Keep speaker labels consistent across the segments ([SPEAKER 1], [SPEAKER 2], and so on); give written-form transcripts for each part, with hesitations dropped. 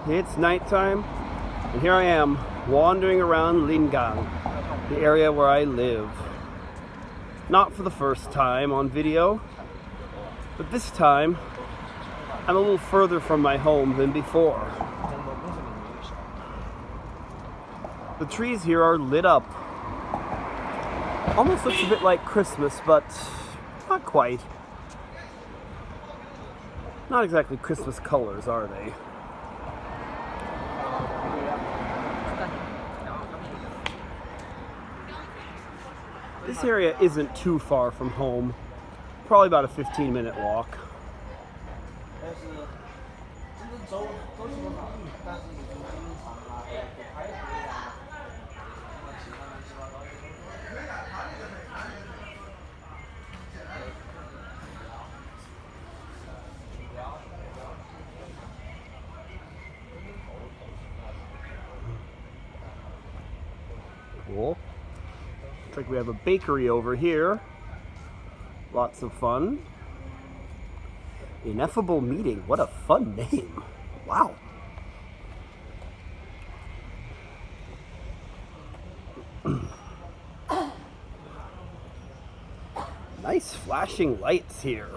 [SPEAKER 1] It's nighttime, and here I am wandering around Lingang, the area where I live. Not for the first time on video, but this time I'm a little further from my home than before. The trees here are lit up. Almost looks a bit like Christmas, but not quite. Not exactly Christmas colors, are they? This area isn't too far from home. Probably about a 15-minute walk. Cool. Looks like we have a bakery over here. Lots of fun. Ineffable Meeting. What a fun name. Wow. Nice flashing lights here.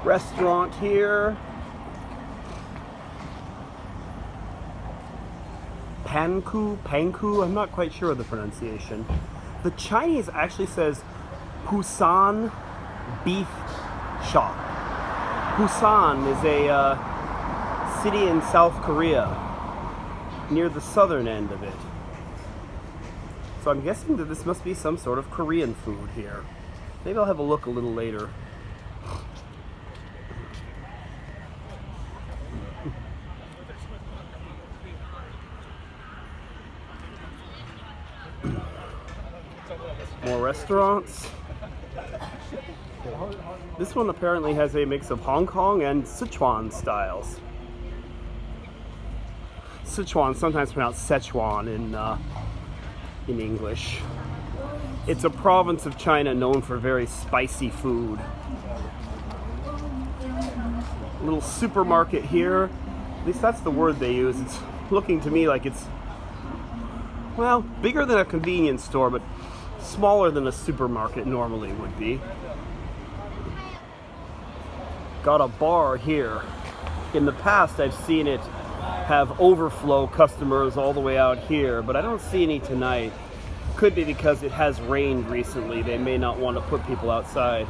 [SPEAKER 1] Restaurant here. Panku, I'm not quite sure of the pronunciation. The Chinese actually says Busan Beef Shop. Busan is a city in South Korea, near the southern end of it. So I'm guessing that this must be some sort of Korean food here. Maybe I'll have a look a little later. More restaurants. This one apparently has a mix of Hong Kong and Sichuan styles. Sichuan, sometimes pronounced Szechuan in English. It's a province of China known for very spicy food. A little supermarket here. At least that's the word they use. It's looking to me like it's, well, bigger than a convenience store, but smaller than a supermarket normally would be. Got a bar here. In the past, I've seen it have overflow customers all the way out here, but I don't see any tonight. Could be because it has rained recently. They may not want to put people outside.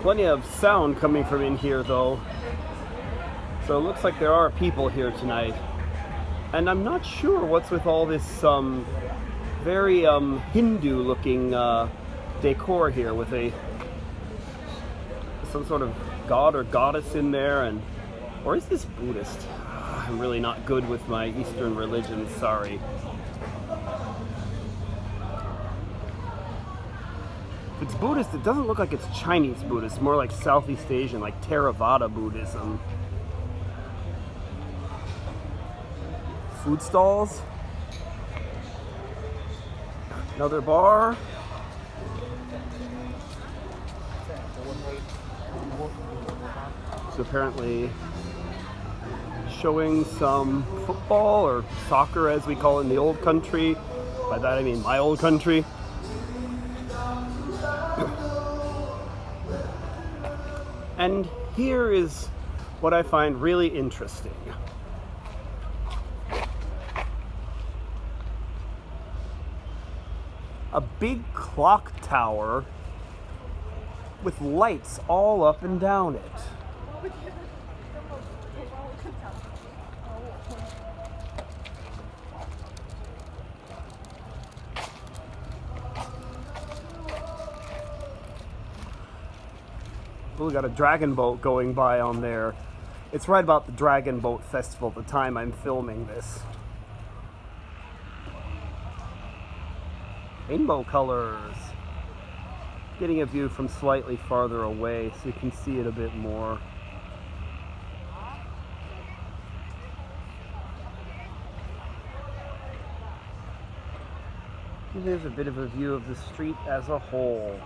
[SPEAKER 1] Plenty of sound coming from in here, though. So it looks like there are people here tonight. And I'm not sure what's with all this very Hindu-looking decor here with some sort of god or goddess in there, or is this Buddhist? I'm really not good with my Eastern religion, sorry. If it's Buddhist, it doesn't look like it's Chinese Buddhist, more like Southeast Asian, like Theravada Buddhism. Food stalls. Another bar. It's apparently showing some football or soccer as we call it in the old country. By that I mean my old country. And here is what I find really interesting. A big clock tower with lights all up and down it. Oh, we got a dragon boat going by on there. It's right about the Dragon Boat Festival at the time I'm filming this. Rainbow colors. Getting a view from slightly farther away so you can see it a bit more. And there's a bit of a view of the street as a whole.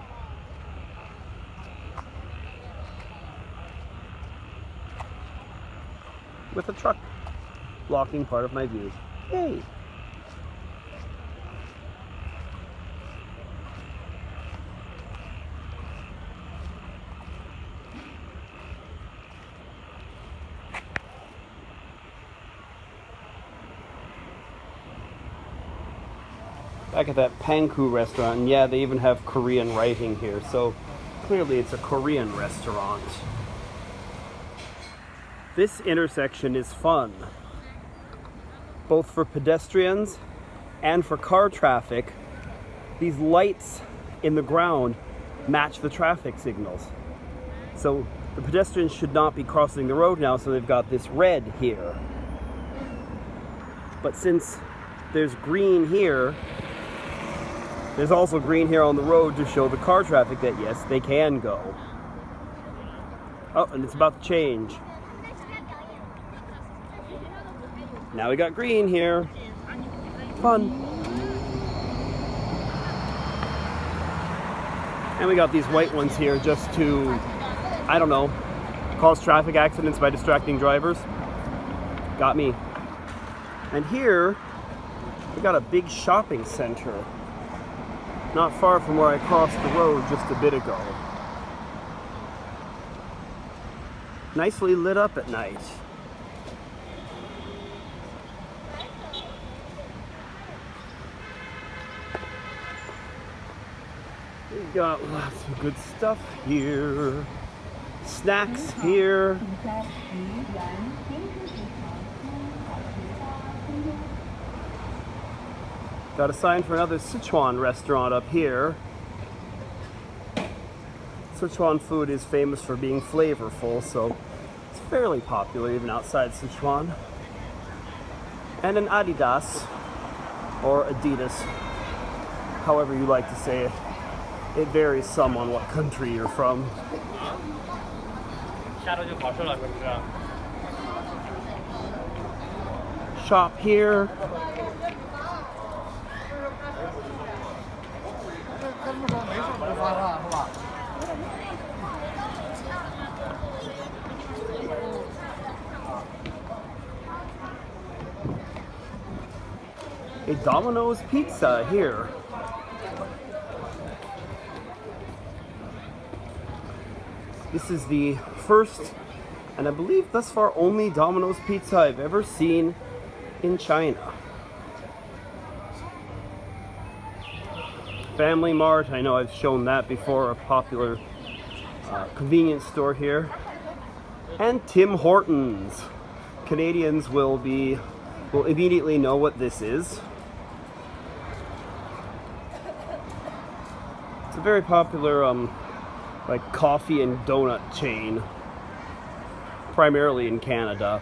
[SPEAKER 1] With a truck blocking part of my view. Yay! Back at that Panku restaurant, and yeah, they even have Korean writing here, so clearly it's a Korean restaurant. This intersection is fun, both for pedestrians and for car traffic. These lights in the ground match the traffic signals. So the pedestrians should not be crossing the road now, so they've got this red here. But since there's green here, there's also green here on the road to show the car traffic that yes, they can go. Oh, and it's about to change. Now we got green here. Fun. And we got these white ones here just to, I don't know, cause traffic accidents by distracting drivers. Got me. And here, we got a big shopping center. Not far from where I crossed the road just a bit ago. Nicely lit up at night. We've got lots of good stuff here. Snacks here. Got a sign for another Sichuan restaurant up here. Sichuan food is famous for being flavorful, so it's fairly popular even outside Sichuan. And an Adidas, or Adidas, however you like to say it. It varies some on what country you're from. Shop here. A Domino's pizza here. This is the first, and I believe thus far only Domino's pizza I've ever seen in China. Family Mart, I know I've shown that before, a popular convenience store here. And Tim Hortons. Canadians will immediately know what this is. It's a very popular like coffee and donut chain, primarily in Canada,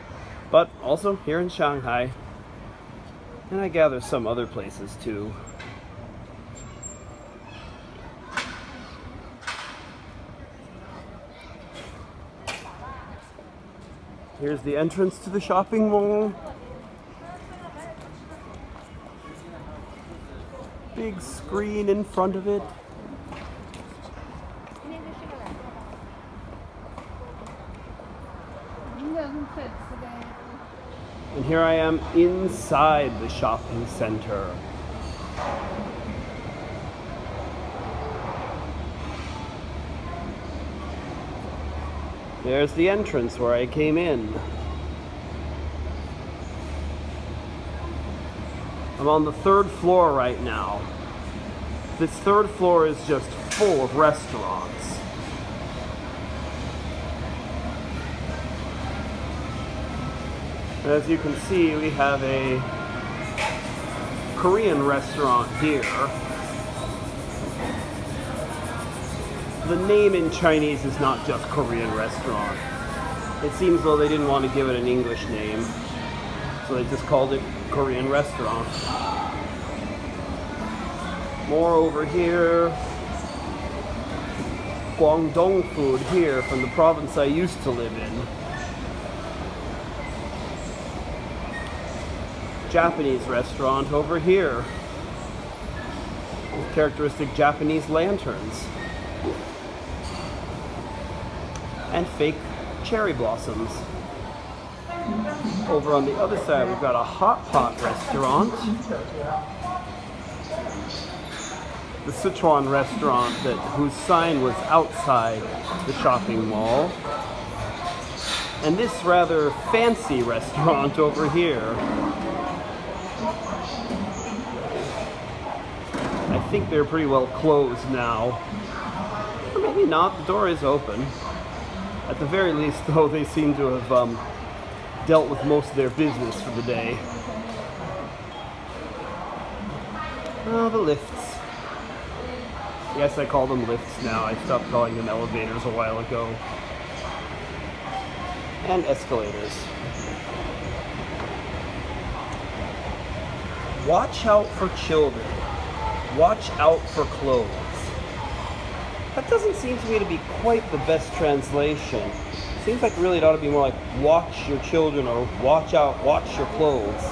[SPEAKER 1] but also here in Shanghai, and I gather some other places too. Here's the entrance to the shopping mall. Big screen in front of it. And here I am inside the shopping center. There's the entrance where I came in. I'm on the third floor right now. This third floor is just full of restaurants. As you can see, we have a Korean restaurant here. The name in Chinese is not just Korean restaurant. It seems though they didn't want to give it an English name, so they just called it Korean restaurant. More over here. Guangdong food here from the province I used to live in. Japanese restaurant over here. With characteristic Japanese lanterns. And fake cherry blossoms. Over on the other side, we've got a hot pot restaurant. The Sichuan restaurant whose sign was outside the shopping mall. And this rather fancy restaurant over here. I think they're pretty well closed now. Or maybe not, the door is open. At the very least, though, they seem to have dealt with most of their business for the day. Oh, the lifts. Yes, I call them lifts now. I stopped calling them elevators a while ago. And escalators. Watch out for children. Watch out for clothes. That doesn't seem to me to be quite the best translation. Seems like really it ought to be more like watch your children or watch out, watch your clothes.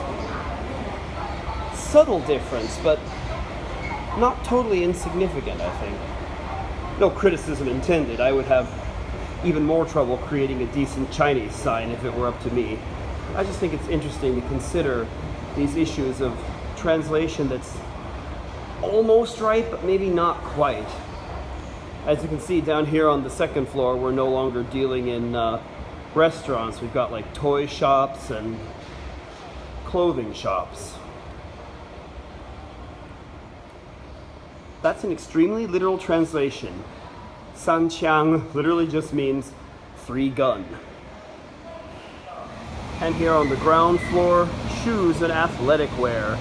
[SPEAKER 1] Subtle difference, but not totally insignificant, I think. No criticism intended. I would have even more trouble creating a decent Chinese sign if it were up to me. I just think it's interesting to consider these issues of translation that's almost right, but maybe not quite. As you can see down here on the second floor, we're no longer dealing in restaurants. We've got like toy shops and clothing shops. That's an extremely literal translation. Sanqiang literally just means 3 gun. And here on the ground floor, shoes and athletic wear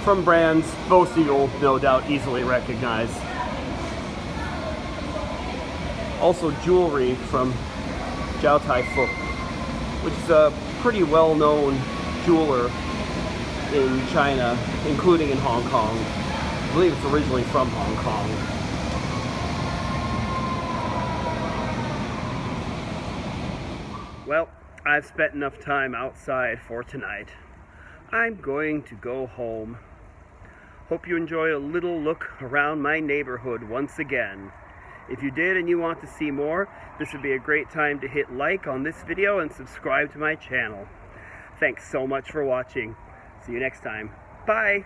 [SPEAKER 1] from brands most of you will no doubt easily recognize. Also jewelry from Jiao Tai Fuk, which is a pretty well-known jeweler in China, including in Hong Kong. I believe it's originally from Hong Kong. Well, I've spent enough time outside for tonight. I'm going to go home. Hope you enjoyed a little look around my neighborhood once again. If you did and you want to see more, this would be a great time to hit like on this video and subscribe to my channel. Thanks so much for watching. See you next time. Bye!